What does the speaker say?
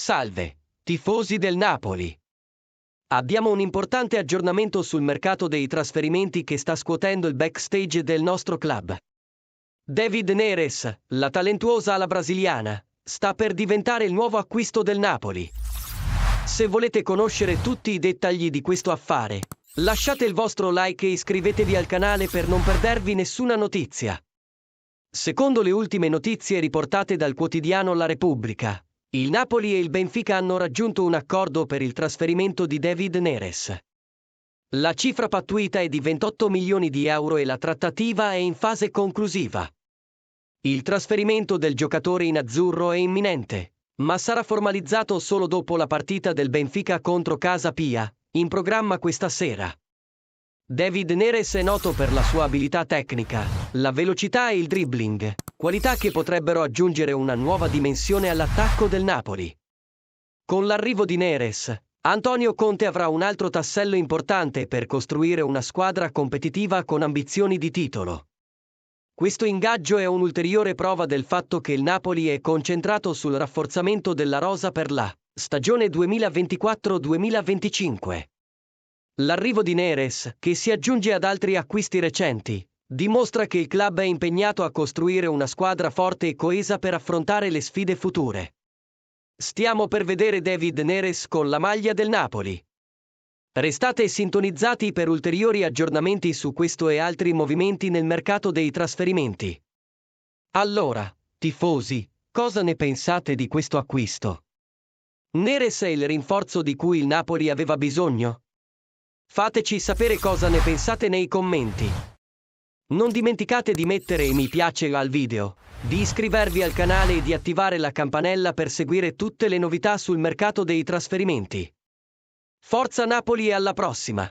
Salve, tifosi del Napoli. Abbiamo un importante aggiornamento sul mercato dei trasferimenti che sta scuotendo il backstage del nostro club. David Neres, la talentuosa ala brasiliana, sta per diventare il nuovo acquisto del Napoli. Se volete conoscere tutti i dettagli di questo affare, lasciate il vostro like e iscrivetevi al canale per non perdervi nessuna notizia. Secondo le ultime notizie riportate dal quotidiano La Repubblica, il Napoli e il Benfica hanno raggiunto un accordo per il trasferimento di David Neres. La cifra pattuita è di 28 milioni di euro e la trattativa è in fase conclusiva. Il trasferimento del giocatore in azzurro è imminente, ma sarà formalizzato solo dopo la partita del Benfica contro Casa Pia, in programma questa sera. David Neres è noto per la sua abilità tecnica, la velocità e il dribbling, qualità che potrebbero aggiungere una nuova dimensione all'attacco del Napoli. Con l'arrivo di Neres, Antonio Conte avrà un altro tassello importante per costruire una squadra competitiva con ambizioni di titolo. Questo ingaggio è un'ulteriore prova del fatto che il Napoli è concentrato sul rafforzamento della rosa per la stagione 2024-2025. L'arrivo di Neres, che si aggiunge ad altri acquisti recenti, dimostra che il club è impegnato a costruire una squadra forte e coesa per affrontare le sfide future. Stiamo per vedere David Neres con la maglia del Napoli. Restate sintonizzati per ulteriori aggiornamenti su questo e altri movimenti nel mercato dei trasferimenti. Allora, tifosi, cosa ne pensate di questo acquisto? Neres è il rinforzo di cui il Napoli aveva bisogno? Fateci sapere cosa ne pensate nei commenti. Non dimenticate di mettere mi piace al video, di iscrivervi al canale e di attivare la campanella per seguire tutte le novità sul mercato dei trasferimenti. Forza Napoli e alla prossima!